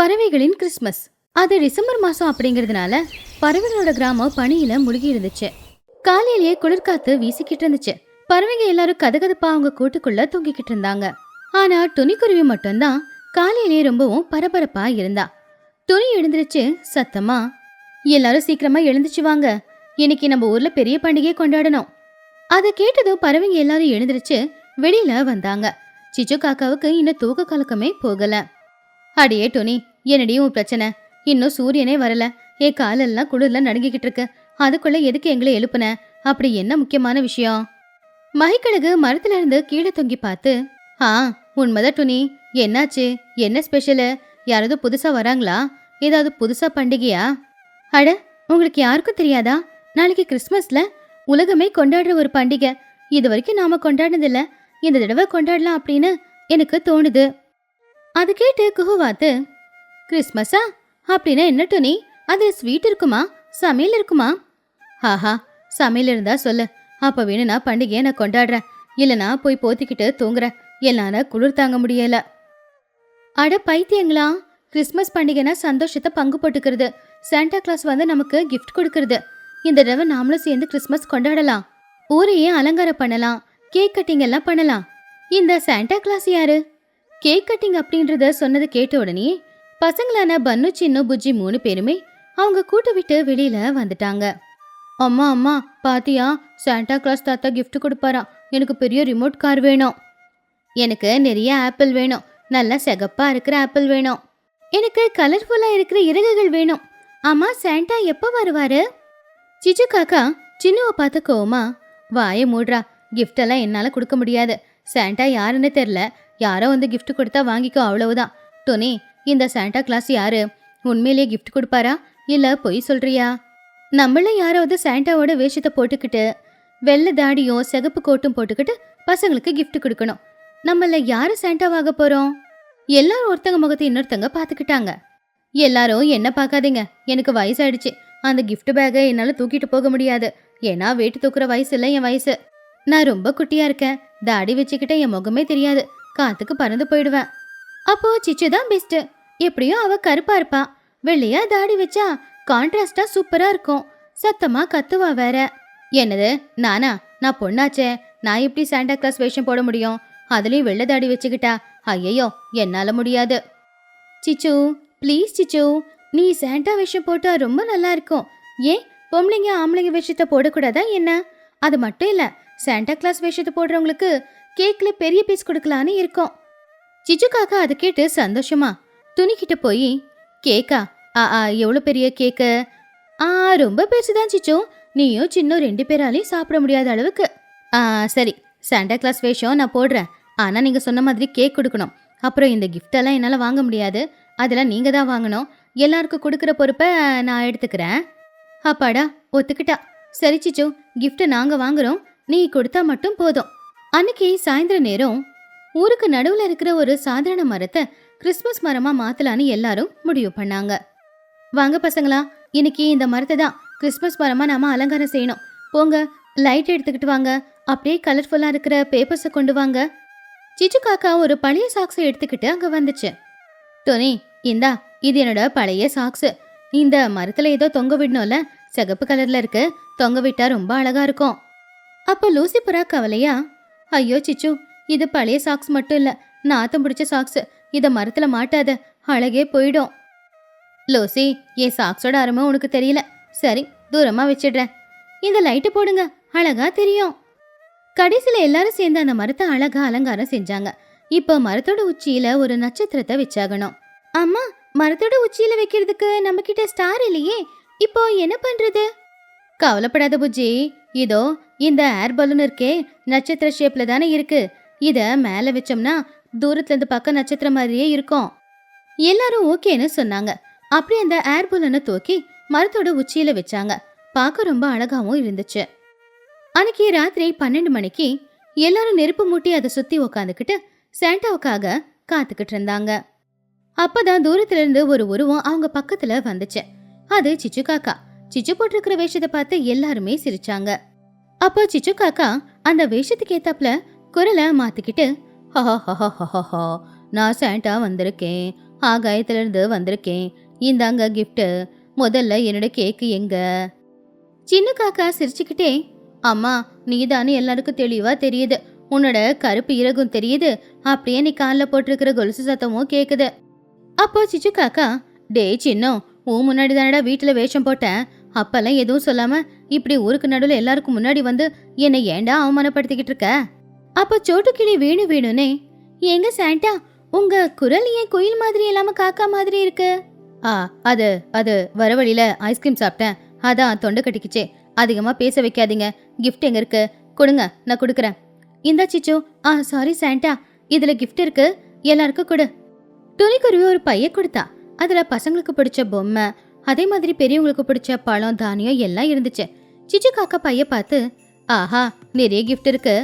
பறவைகளின் கிறிஸ்மஸ். அது டிசம்பர் மாசம் அப்படிங்கறதுனால பறவைகளோட கிராமம் பனியில முழுகி இருந்துச்சு. காலையிலேயே குளிர்காத்து வீசிக்கிட்டு இருந்துச்சு. பறவைங்க எல்லாரும் கதகதப்பா அவங்க கூட்டுக்குள்ள தூங்கிக்கிட்டு இருந்தாங்க. ஆனா துணிக்குருவி மட்டும்தான் காலையிலேயே ரொம்பவும் பரபரப்பா இருந்தா. துணி எழுந்திருச்சு சத்தமா, எல்லாரும் சீக்கிரமா எழுந்துச்சு வாங்க, இன்னைக்கு நம்ம ஊர்ல பெரிய பண்டிகையை கொண்டாடணும். அதை கேட்டதும் பறவைங்க எல்லாரும் எழுந்திருச்சு வெளியில வந்தாங்க. சிச்சு காக்காவுக்கு இன்னும் தூக்க கலக்கமே போகல. அடியே டொனி, என்னடி உன் பிரச்சனை? இன்னும் சூரியனே வரல, என் காலெல்லாம் குளிர்ல நடுங்கிக்கிட்டு இருக்கு. அதுக்குள்ள எதுக்கு எங்களை எழுப்புன? அப்படி என்ன முக்கியமான விஷயம்? மகிக்கழகு மரத்துல இருந்து கீழே தொங்கி பார்த்து, உண்மைதான் டொனி, என்னாச்சு? என்ன ஸ்பெஷலு? யாராவது புதுசா வராங்களா? ஏதாவது புதுசா பண்டிகையா? அட, உங்களுக்கு யாருக்கும் தெரியாதா? நாளைக்கு கிறிஸ்மஸ்ல உலகமே கொண்டாடுற ஒரு பண்டிகை. இது வரைக்கும் நாம கொண்டாடினதில்ல, இந்த தடவை கொண்டாடலாம் அப்படின்னு எனக்கு தோணுது. அது கேட்டு குஹுவாத்து, கிறிஸ்மஸா அப்படின்னா என்ன டொனி? அது ஸ்வீட் இருக்குமா, சமையல் இருக்குமா? ஆஹா, சமையல் இருந்தா சொல்லு, அப்ப வேணும்னா பண்டிகையை நான் கொண்டாடுறேன். இல்லைனா போய் போத்திக்கிட்டு தூங்குறேன். எல்லாரும் குளிர் தாங்க முடியல. அட பைத்தியங்களா, கிறிஸ்மஸ் பண்டிகைனா சந்தோஷத்தை பங்கு போட்டுக்கிறது. சாண்டா கிளாஸ் வந்து நமக்கு கிஃப்ட் கொடுக்கறது. இந்த தடவை நாமளும் சேர்ந்து கிறிஸ்மஸ் கொண்டாடலாம். ஊரையே அலங்காரம் பண்ணலாம், கேக் கட்டிங் எல்லாம் பண்ணலாம். இந்த சாண்டா கிளாஸ் யாரு? கேக் கட்டிங் அப்படின்றத சொன்னது கேட்ட உடனே பசங்களான பன்னு, சின்னு, புஜ்ஜி 3 பேருமே அவங்க கூட்டு விட்டு வெளியில வந்துட்டாங்க. அம்மா அம்மா பாத்தியா, சாண்டா கிளாஸ் தாத்தா கிஃப்ட் கொடுப்பாராம். எனக்கு பெரிய ரிமோட் கார் வேணும். எனக்கு நிறைய ஆப்பிள் வேணும். நல்லா சிகப்பா இருக்கிற ஆப்பிள் வேணும். எனக்கு கலர்ஃபுல்லா இருக்கிற இறகுகள் வேணும். அம்மா, சாண்டா எப்போ வருவாரு? சிச்சு காக்கா சின்னுவை பார்த்து கோவமா, வாயை மூடுறா, கிஃப்ட் எல்லாம் என்னால கொடுக்க முடியாது. சாண்டா யாருன்னு தெரியல, யாரோ வந்து கிஃப்ட் கொடுத்தா வாங்கிக்கோ, அவ்வளவுதான். டொனி, இந்த சாண்டா கிளாஸ் யாரு? உண்மையிலேயே கிஃப்ட் கொடுப்பாரா இல்ல பொய் சொல்றியா? நம்மள யாராவது சாண்டாவோட வேஷத்தை போட்டுக்கிட்டு வெள்ளை தாடியும் சிகப்பு கோட்டும் போட்டுக்கிட்டு பசங்களுக்கு கிஃப்ட் கொடுக்கணும். நம்மள யாரு சாண்டாவாக போறோம்? எல்லாரும் ஒருத்தங்க முகத்தை இன்னொருத்தங்க பாத்துக்கிட்டாங்க. எல்லாரும் என்ன பார்க்காதீங்க, எனக்கு வயசாயிடுச்சு. அந்த கிஃப்ட் பேக்கை என்னால தூக்கிட்டு போக முடியாது. ஏன்னா வெயிட் தூக்குற வயசு இல்லை என் வயசு. நான் ரொம்ப குட்டியா இருக்கேன். தாடி வச்சுக்கிட்ட என் முகமே தெரியாது. காத்துக்கு பறந்து போயிடுவேன். அப்போ சிச்சு தான் பெஸ்ட். எப்படியும் அவ கருப்பா இருப்பா, வெள்ளையா தாடி வச்சா கான்ட்ராஸ்டா சூப்பரா இருக்கும். சத்தமா கத்துவா வேற. என்னது நானா? நான் பொண்ணாச்சே, நான் எப்படி சாண்டா கிளாஸ் வேஷம் போட முடியும்? அதுலயும் வெள்ளை தாடி வச்சுக்கிட்டா? ஐயோ, என்னால முடியாது. சிச்சு ப்ளீஸ் சிச்சு, நீ சாண்டா வேஷம் போட்டா ரொம்ப நல்லா இருக்கும். ஏன் பொம்பளைங்க ஆம்பளைங்க வேஷத்தை போடக்கூடாதா என்ன? அது மட்டும் இல்ல, சாண்டா கிளாஸ் வேஷத்தை போடுறவங்களுக்கு கேக்ல பெரிய பீஸ் கொடுக்கலான்னு இருக்கும். சிச்சு காக்கா அதை கேட்டு சந்தோஷமா துணிக்கிட்ட போய், கேக்கா? எவ்வளோ பெரிய கேக்கு? ரொம்ப பெருசுதான் சிச்சு, நீயும் சின்ன 2 பேராலையும் சாப்பிட முடியாத அளவுக்கு. சரி, சாண்டா கிளாஸ் வேஷம் நான் போடுறேன். ஆனா நீங்க சொன்ன மாதிரி கேக் கொடுக்கணும். அப்புறம் இந்த கிஃப்ட் எல்லாம் என்னால வாங்க முடியாது, அதெல்லாம் நீங்க தான் வாங்கணும். எல்லாருக்கும் கொடுக்குற பொறுப்பை நான் எடுத்துக்கிறேன். அப்பாடா, ஒத்துக்கிட்டா. சரி சிச்சு, கிஃப்ட் நாங்க வாங்குறோம், நீ கொடுத்தா மட்டும் போதும். அன்னைக்கு சாயந்தர நேரம் ஊருக்கு நடுவுல இருக்கிற ஒரு சாதாரண மரத்தை கிறிஸ்மஸ் மரமா மாத்தலான்னு எல்லாரும் முடிவு பண்ணாங்க. வாங்க பசங்களா, இன்னைக்கு இந்த மரத்தை தான் கிறிஸ்மஸ் மரமா நாம அலங்காரம் செய்யணும். போங்க, லைட் எடுத்துக்கிட்டு வாங்க, அப்படியே கலர்ஃபுல்லா இருக்கிற பேப்பர்ஸை கொண்டு வாங்க. சிச்சு காக்கா ஒரு பழைய சாக்ஸை எடுத்துக்கிட்டு அங்க வந்துச்சு. டொனி, இந்தா, இது என்னோட பழைய சாக்ஸ். இந்த மரத்துல ஏதோ தொங்க விடணும்ல, சிகப்பு கலர்ல இருக்கு, தொங்க விட்டா ரொம்ப அழகா இருக்கும். அப்ப லூசி புறா கவலையா, ஐயோ சிச்சு, இது பழைய சாக்ஸ் மட்டும் இல்ல, நாத்தம் பிடிச்ச சாக்ஸ். இத மரத்துல மாட்டாத, அழகே போயிடும். லூசி, என் சாக்ஸோட அருமை உனக்கு தெரியல. சரி, தூரமா வச்சிடுறேன். இந்த லைட்டு போடுங்க, அழகா தெரியும். கடைசியில எல்லாரும் சேர்ந்து அந்த மரத்தை அழகா அலங்காரம் செஞ்சாங்க. இப்போ மரத்தோட உச்சியில ஒரு நட்சத்திரத்தை வச்சாகணும். அம்மா, மரத்தோட உச்சியில வைக்கிறதுக்கு நம்ம கிட்ட ஸ்டார் இல்லையே, இப்போ என்ன பண்றது? கவலைப்படாத புஜ்ஜி, இதோ இந்த ஏர் பலூன் இருக்கே, நட்சத்திர ஷேப்ல தானே இருக்கு. இத மேல வச்சோம்னா தூரத்துல இருந்து பார்க்க நட்சத்திரம் மாதிரியே இருக்கும். எல்லாரும் ஓகேன்னு சொன்னாங்க. அப்படி அந்த ஏர் பலூனை தூக்கி மரத்தோட உச்சியில வச்சாங்க. பார்க்க ரொம்ப அழகாவும் இருந்துச்சு. அன்னைக்கு ராத்திரி 12 மணிக்கு எல்லாரும் நெருப்பு மூட்டி அதை சுத்தி உக்காந்துக்கிட்டு சாண்டாவுக்காக காத்துக்கிட்டு இருந்தாங்க. அப்பதான் தூரத்துல இருந்து ஒரு உருவம் அவங்க பக்கத்துல வந்துச்சு. அது சிச்சு காக்கா. சிச்சு போட்டிருக்கிற வேஷத்தை பார்த்து எல்லாருமே சிரிச்சாங்க. அப்போ சிச்சு காக்கா அந்த வேஷத்துக்கு ஏத்தாப்புல குரலை மாத்திக்கிட்டு, நான் சாண்டா வந்திருக்கேன். ஆகாயத்துல இருந்து வந்திருக்கேன், இந்தாங்க கிஃப்ட். முதல்ல என்னோட கேக்கு எங்க? சின்ன காக்கா சிரிச்சுக்கிட்டே, அம்மா நீதானு எல்லாருக்கும் தெளிவா தெரியுது, உன்னோட கருப்பு இறகும் தெரியுது, அப்படியே நீ காலில் போட்டிருக்கிற கொலுசு சத்தமும் கேக்குது. அப்போ சிச்சு காக்கா, டே சின்னம், உன் முன்னாடி தானடா வீட்டுல வேஷம் போட்டேன், அப்பெல்லாம் எதுவும் சொல்லாம இப்படி ஊருக்கு நடுவில் எல்லாருக்கும் முன்னாடி வந்து என்னை ஏண்டா அவமானப்படுத்திக்கிட்டு இருக்க? அப்போ சோட்டுக்கிளி வேணு வேணுனே, எங்க சாண்டா, உங்க குரல் ஏன் குயில் மாதிரி இல்லாம காக்கா மாதிரி இருக்கு? அது அது வர வழியில ஐஸ்கிரீம் சாப்பிட்டேன், அதான் தொண்டை கட்டிக்குச்சே. அதிகமா பேச வைக்காதீங்க. கிஃப்ட் எங்க இருக்கு? கொடுங்க, நான் கொடுக்குறேன். இந்தா சிச்சு. சாரி சாண்டா, இதுல கிஃப்ட் இருக்கு, எல்லாருக்கும் கொடு. துணிக்குருவி ஒரு பைய கொடுத்தா. அதுல பசங்களுக்கு பிடிச்ச பொம்மை, அதே மாதிரி பெரியவங்களுக்கு பிடிச்ச பழம், தானியம் எல்லாம் இருந்துச்சு. சிச்சு காக்கா பைய பார்த்து, ஆஹா நிறைய கிஃப்ட் இருக்கு.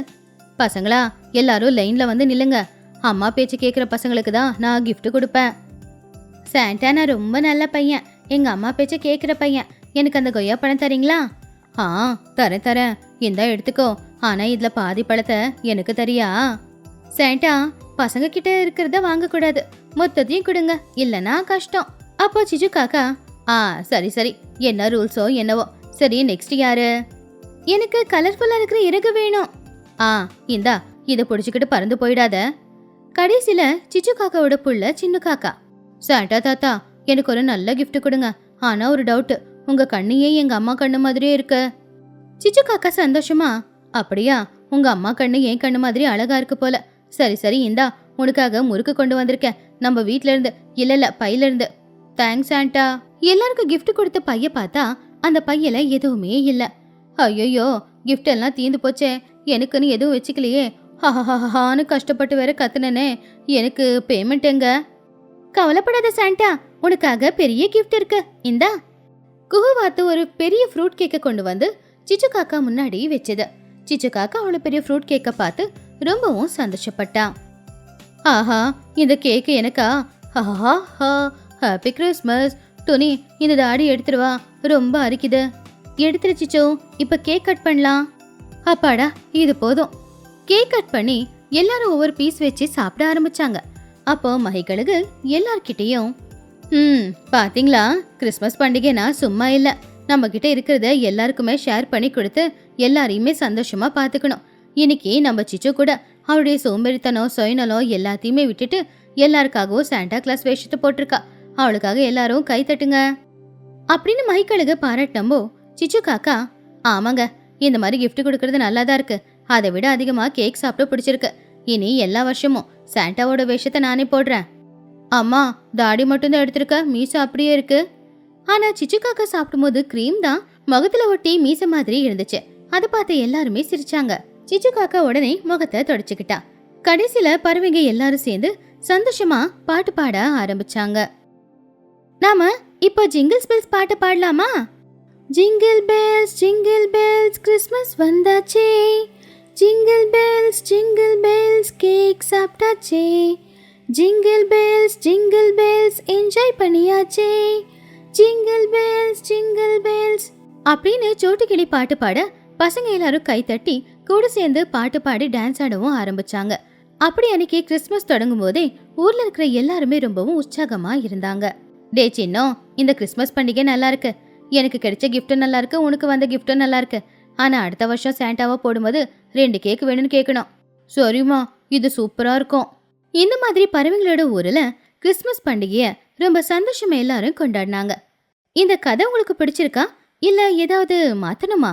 பசங்களா எல்லாரும் லைன்ல வந்து நில்லுங்க. அம்மா பேச்சு கேட்குற பசங்களுக்கு தான் நான் கிஃப்ட் கொடுப்பேன். சாண்டா, நான் ரொம்ப நல்ல பையன், எங்க அம்மா பேச்ச கேட்குற பையன். எனக்கு அந்த கொய்யா பழம் தரீங்களா? தரேன் தரேன், இந்தா எடுத்துக்கோ. ஆனா இதுல பாதி பழத்தை எனக்கு தரியா? சாண்டா, பசங்க கிட்ட இருக்கிறத வாங்கக்கூடாது, மொத்தத்தையும் கொடுங்க, இல்லனா கஷ்டம். அப்போ சிச்சு காக்கா, சரி சரி, என்ன ரூல்ஸோ என்னவோ. சரி, நெக்ஸ்ட் யாரு? எனக்கு கலர்ஃபுல்லா இருக்கிற இறகு வேணும். இந்தா, இதை பிடிச்சிக்கிட்டு பறந்து போயிடாத. கடைசியில சிச்சு காக்காவோட புள்ள சின்ன காக்கா, சாண்டா தாத்தா எனக்கு ஒரு நல்ல கிஃப்ட் கொடுங்க. ஆனா ஒரு டவுட், உங்க கண்ணையே எங்க அம்மா கண்ணு மாதிரியே இருக்கு. சிச்சு காக்கா சந்தோஷமா, அப்படியா, உங்க அம்மா கண்ணு என் கண்ணு மாதிரி அழகா இருக்கு போல. சரி சரி, இந்தா உனக்காக முறுக்கு கொண்டு வந்திருக்கேன், நம்ம வீட்ல இருந்து, இல்ல பையில இருந்து. Thanks Santa. எல்லாருக்கும் கிஃப்ட் கொடுத்த பைய பார்த்தா அந்த பையில எதுவுமே இல்ல. ஐயோ, கிஃப்ட் எல்லாம் தீந்து போச்சே, எனக்குன்னு எதுவும் வச்சுக்கலையே. ஹான்னு கஷ்டப்பட்டு வேற கத்துனே, எனக்கு பேமெண்ட் எங்க? கவலைப்படாத சாண்டா, உனக்காக பெரிய கிஃப்ட் இருக்கு, இந்தா. குஹுவாத்து ஒரு பெரிய ஃப்ரூட் கேக்கை கொண்டு வந்து சிச்சு காக்கா முன்னாடி வச்சது. சிச்சு காக்கா அவ்வளவு பெரிய ஃப்ரூட் கேக்கை பார்த்து ரொம்பவும் சந்தோஷப்பட்டான். ஆஹா, இந்த கேக்கு எனக்கா? Happy Christmas. துணி, இந்த தாடி எடுத்துருவா, ரொம்ப அரிக்குது. எடுத்துரு சிச்சோ, இப்ப கேக் கட் பண்ணலாம். அப்பாடா, இது போதும். கேக் கட் பண்ணி எல்லாரும் ஒவ்வொரு பீஸ் வச்சு சாப்பிட ஆரம்பிச்சாங்க. அப்போ மகிகளுக்கு எல்லார்கிட்டையும், பாத்தீங்களா, கிறிஸ்மஸ் பண்டிகைனா சும்மா இல்ல, நம்ம கிட்ட இருக்கிறத எல்லாருக்குமே ஷேர் பண்ணி கொடுத்து எல்லாரையுமே சந்தோஷமா பாத்துக்கணும். இன்னைக்கு நம்ம சிச்சு கூட அவருடைய சோம்பேறித்தனம் சுயநலம் எல்லாத்தையுமே விட்டுட்டு எல்லாருக்காகவும் சாண்டா கிளாஸ் வேஷத்தை போட்டிருக்கா. அவளுக்காக எல்லாரும் கை தட்டுங்க அப்படின்னு மகிகளுக்கு பாராட்டம்போ சிச்சு காக்கா, ஆமாங்க, இந்த மாதிரி கிஃப்ட் கொடுக்கறது நல்லாதான் இருக்கு, அதை விட அதிகமா கேக் சாப்பிட பிடிச்சிருக்கு. இனி எல்லா வருஷமும் சாண்டாவோட வேஷத்தை நானே போடுறேன். அம்மா, தாடி மட்டும்தான் எடுத்திருக்க, மீசை அப்படியே இருக்கு. ஆனா சிச்சு காக்கா சாப்பிடும்போது கிரீம் தான் முகத்துல ஒட்டி மீசை மாதிரி இருந்துச்சு. அதை பார்த்து எல்லாருமே சிரிச்சாங்க. சிச்சு காக்கா உடனே முகத்தை தொடச்சுக்கிட்டா. கடைசியில பறவைங்க எல்லாரும் சேர்ந்து சந்தோஷமா பாட்டு பாட ஆரம்பிச்சாங்க. நாம இப்போ ஜிங்கிள் பெல்ஸ் பாட்டு பாடலாமா? ஜிங்கிள் பெல்ஸ் கிறிஸ்மஸ் வந்தாச்சே, ஜிங்கிள் பெல்ஸ் கேக் சாப்பிட்டாச்சே, ஜிங்கிள் பெல்ஸ் என்ஜாய் பண்ணியாச்சே, ஜிங்கிள் பெல்ஸ் அப்படின்னு சோட்டுக்கிளி பாட்டு பாட பசங்க எல்லாரும் கை தட்டி கூட சேர்ந்து பாட்டு பாடி டான்ஸ் ஆடவும் ஆரம்பிச்சாங்க. அப்படி அன்னைக்கு கிறிஸ்மஸ் தொடங்கும் போதே ஊர்ல இருக்கிற எல்லாருமே ரொம்பவும் உற்சாகமா இருந்தாங்க. டே சின்னம், இந்த கிறிஸ்மஸ் பண்டிகை நல்லா இருக்கு, எனக்கு கிடைச்ச கிஃப்டும் நல்லா இருக்கு, உனக்கு வந்த கிஃப்டும் நல்லா இருக்கு. ஆனா அடுத்த வருஷம் சாண்டாவா போடும்போது 2 கேக் வேணும்னு கேட்கணும். சரிம்மா, இது சூப்பரா இருக்கும். இந்த மாதிரி பறவைங்களோட ஊர்ல கிறிஸ்மஸ் பண்டிகைய ரொம்ப சந்தோஷமா எல்லாரும் கொண்டாடினாங்க. இந்த கதை உங்களுக்கு பிடிச்சிருக்கா, இல்ல ஏதாவது மாத்தணுமா?